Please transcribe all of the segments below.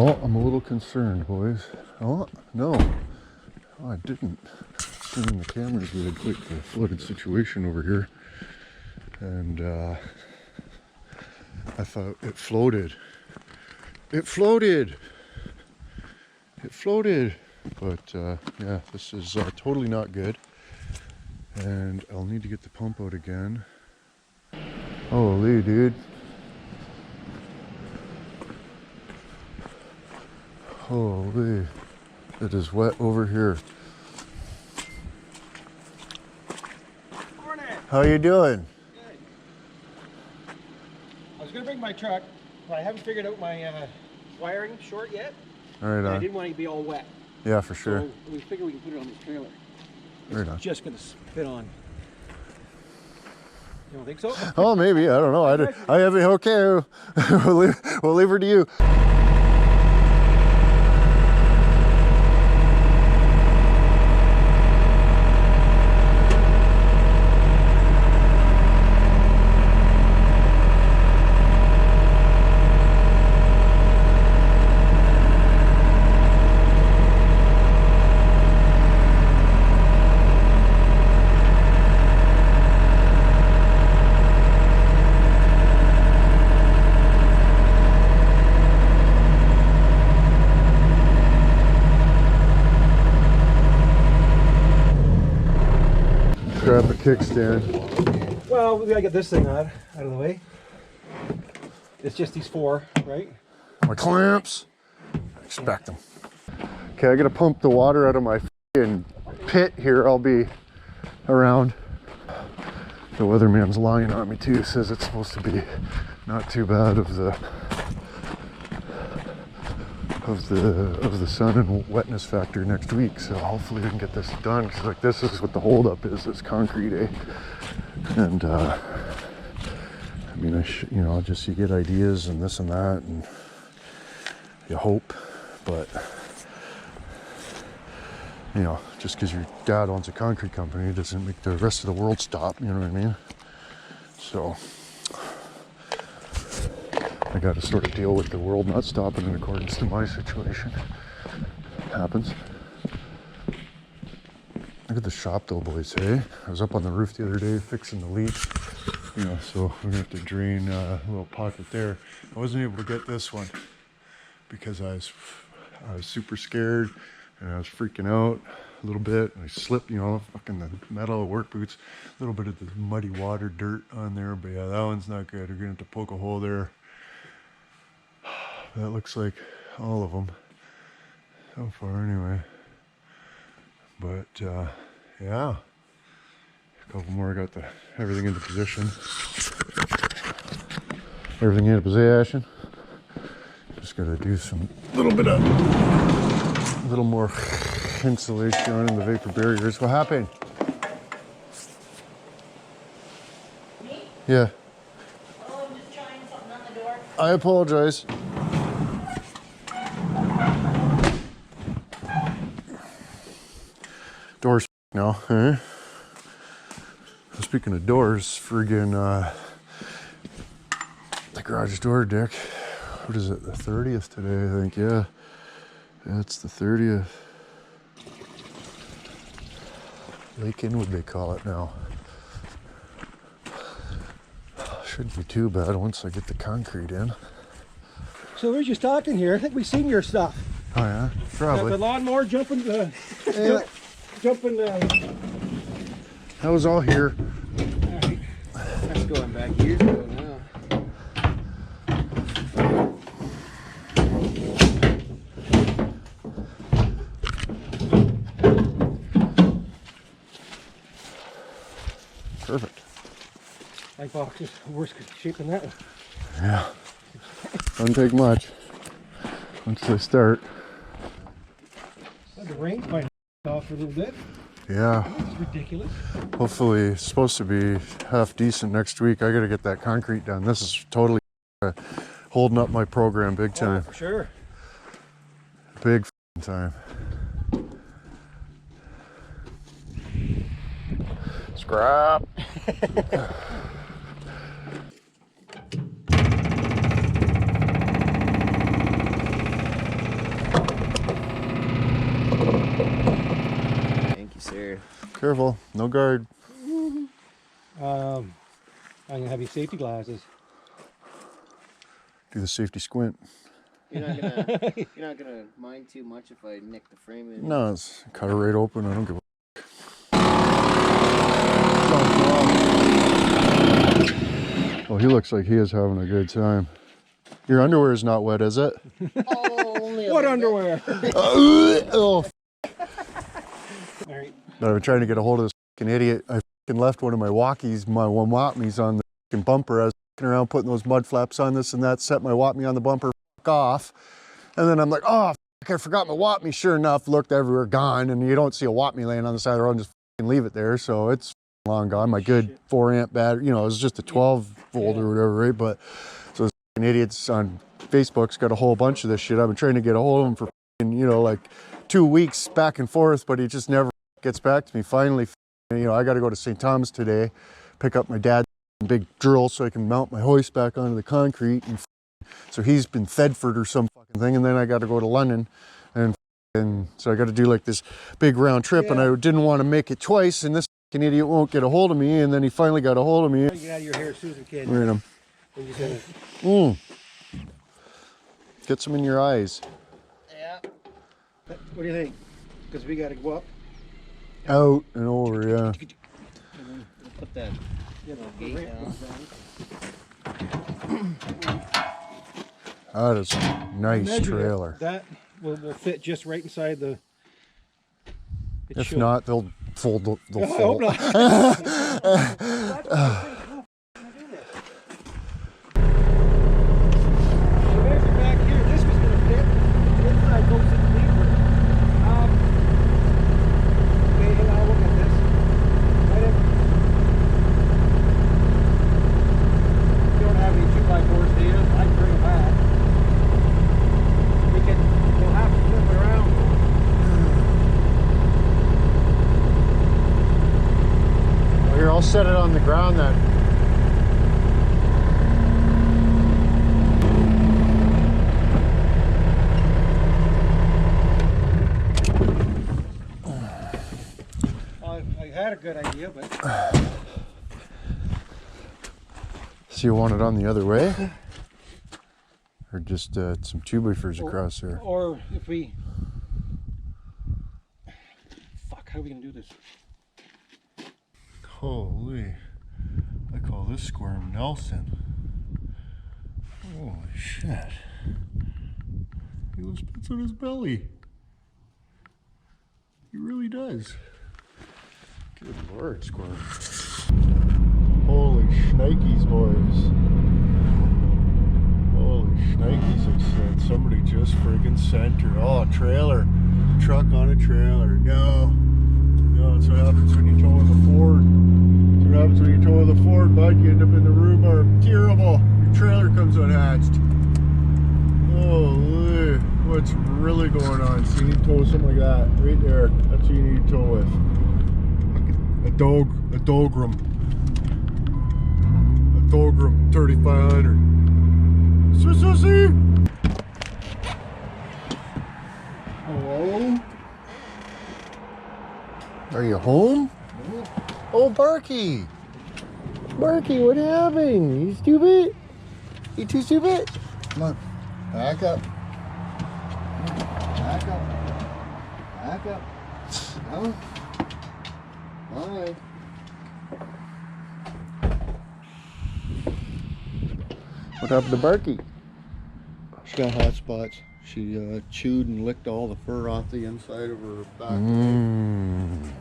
Oh, I'm a little concerned, boys. Oh, no. Oh, I didn't. Turning the cameras, we had quite the flooded situation over here. And I thought it floated. It floated! It floated! But yeah, this is totally not good. And I'll need to get the pump out again. Holy dude. Holy. It is wet over here. Morning. How you doing? Good. I was going to bring my truck, but I haven't figured out my wiring short yet. All right, I didn't want it to be all wet. Yeah, for sure. So we figured we can put it on this trailer. Right on. Just going to fit on. You don't think so? Oh, maybe. I don't know. I haven't. Okay. We'll leave her to you. Grab the kickstand. Well, we got to get this thing out of the way. It's just these four, right? My clamps. I expect them. Okay, I gotta pump the water out of my f***ing pit here. I'll be around. The weatherman's lying on me too. Says it's supposed to be not too bad of the sun and wetness factor next week. So hopefully we can get this done. Because like this is what the holdup is. This concrete, eh? And I mean, you get ideas and this and that, and you hope, but you know, just because your dad owns a concrete company doesn't make the rest of the world stop. You know what I mean? So I got to sort of deal with the world not stopping in accordance to my situation. It happens. Look at the shop though, boys, hey? I was up on the roof the other day fixing the leak. You know, so we're gonna have to drain a little pocket there. I wasn't able to get this one because I was super scared and I was freaking out a little bit. And I slipped, you know, fucking the metal work boots, a little bit of the muddy water dirt on there. But yeah, that one's not good. We're gonna have to poke a hole there. That looks like all of them so far anyway. But yeah, a couple more. Got everything into position. Everything into position. Just gotta do some little more insulation on in the vapor barriers. What happened? Me? Yeah. Oh, I'm just trying something on the door. I apologize. Doors now, eh? Speaking of doors, friggin' the garage door deck. What is it? The 30th today, I think. Yeah, it's the 30th. Lake Inwood, they call it now. Shouldn't be too bad once I get the concrete in. So where's your stock in here? I think we've seen your stuff. Oh yeah, probably. The lawnmower jumping. Yeah. Jumping. That was all here. All right. That's going back years ago now. Perfect. My box is worse shape than that one. Yeah. Doesn't take much once they start. The rain's might off for a little bit. Yeah. It's ridiculous. Hopefully it's supposed to be half decent next week. I got to get that concrete done. This is totally holding up my program big time. Oh, for sure. Big time. Scrap. Careful, no guard. I'm gonna have your safety glasses. Do the safety squint. You're not gonna mind too much if I nick the frame in. No, it's cut it right open. I don't give a Oh, he looks like he is having a good time. Your underwear is not wet, is it? Oh, only a What little underwear? Oh, All right. I've been trying to get a hold of this fucking idiot. I fucking left one of my Walkmies on the fucking bumper. I was fucking around putting those mud flaps on this and that, set my Walkmie on the bumper, fuck off. And then I'm like, oh, fuck, I forgot my Walkmie. Sure enough, looked everywhere, gone. And you don't see a Walkmie laying on the side of the road and just fucking leave it there. So it's long gone. My good 4 amp battery, you know, it was just a 12 volt or whatever, right? But so this fucking idiots on Facebook's got a whole bunch of this shit. I've been trying to get a hold of him for fucking, you know, like 2 weeks back and forth, but he just never gets back to me. Finally, you know, I got to go to St. Thomas today, pick up my dad's big drill so I can mount my hoist back onto the concrete. And so he's been Thetford or some fucking thing, and then I got to go to London, and so I got to do like this big round trip, and I didn't want to make it twice, and this fucking idiot won't get a hold of me, and then he finally got a hold of me. Get out of your hair, Susan kid. Look at him. Get some in your eyes. Yeah. What do you think? Because we got to go up. Out and over, yeah. Put that gate down. That is a nice trailer. That will fit just right inside the. If not, they'll fold. They'll I fold. hope not. Back here, this was going to fit. Inside goes in the lever. Okay, now look at this. You don't have any 2x4s, do you? I can bring them back. We'll have to flip it around. Well, here, I'll set it on the ground then. I had a good idea, but So you want it on the other way? Or just some 2x4s across there? or if we fuck, how are we gonna do this? Holy, I call this squirm Nelson. Holy shit. He lives bits on his belly. He really does. Good Lord, squirm. Holy shnikes, boys. Holy shnikes, I said. Somebody just friggin' sent her. Oh, a trailer. Truck on a trailer. No. No, that's what happens when you tow with a Ford. That's what happens when you tow with a Ford, bud. You end up in the rhubarb. Terrible. Your trailer comes unhatched. Holy. What's really going on? So you need to tow with something like that. Right there. That's what you need to tow with. A Dogrum 3500. Susie! Hello? Are you home? Oh, Barky! Barky, what happened? You stupid? You too stupid? Come on, back up. Back up. Back up. Come on. Alright. What happened to Barky? She got hot spots. She chewed and licked all the fur off the inside of her back. Mmm.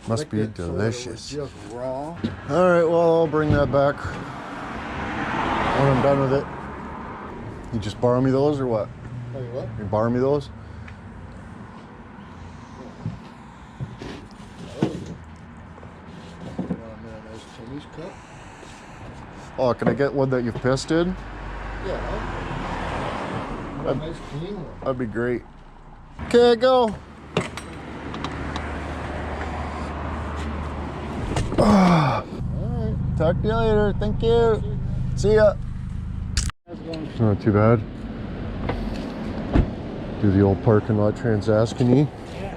Must Licked be it so that it was delicious. just raw. Alright, well, I'll bring that back when I'm done with it. You just borrow me those or what? Tell you what? You borrow me those? Nice Chinese cup. Oh, can I get one that you've pissed in? Yeah. A nice clean one. That'd be great. Okay, go. Alright, talk to you later. Thank you. See ya. Not too bad. Do the old parking lot Transaskany. Yeah.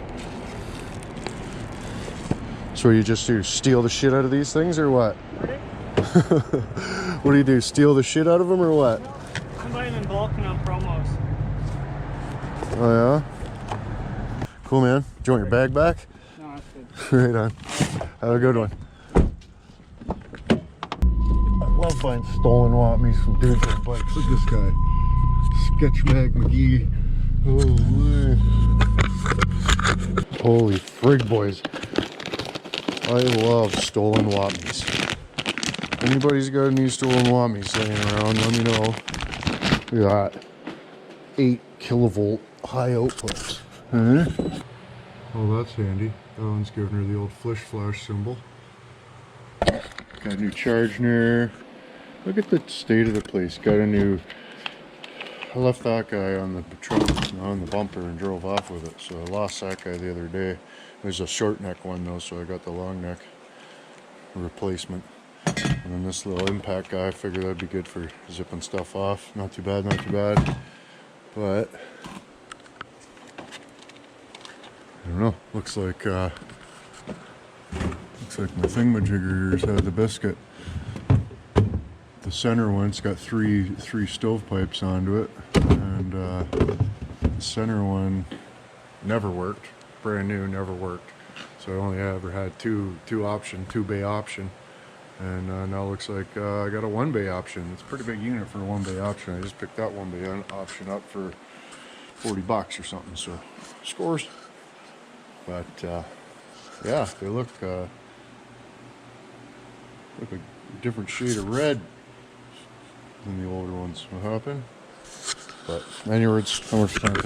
It's So you just do steal the shit out of these things or what? What do you do? Steal the shit out of them or what? I'm buying them in bulk and on promos. Oh yeah? Cool, man. Do you want your bag back? No, that's good. Right on. Have a good one. I love buying stolen Wapmies from dudes on bikes. Look at this guy. Sketch Mag McGee. Holy. Holy frig, boys. I love stolen Wapmies. Anybody's got any stolen Wapmies laying around, let me know. We got 8 kilovolt high output. Huh? Oh, that's handy. That one's giving her the old flash symbol. Got a new charger. Look at the state of the place. Got a new... I left that guy on the truck, on the bumper, and drove off with it. So I lost that guy the other day. It was a short neck one though, so I got the long neck replacement. And then this little impact guy, I figured that'd be good for zipping stuff off. Not too bad, not too bad. But I don't know. Looks like my thingamajigger's had the biscuit. The center one's got three stovepipes onto it, and the center one never worked. Brand new, never worked. So I only ever had two bay option, and now it looks like I got a 1-bay option. It's a pretty big unit for a 1-bay option. I just picked that 1-bay option up for $40 or something. So scores. But yeah, they look a different shade of red than the older ones. What happened? But anyways, how much time?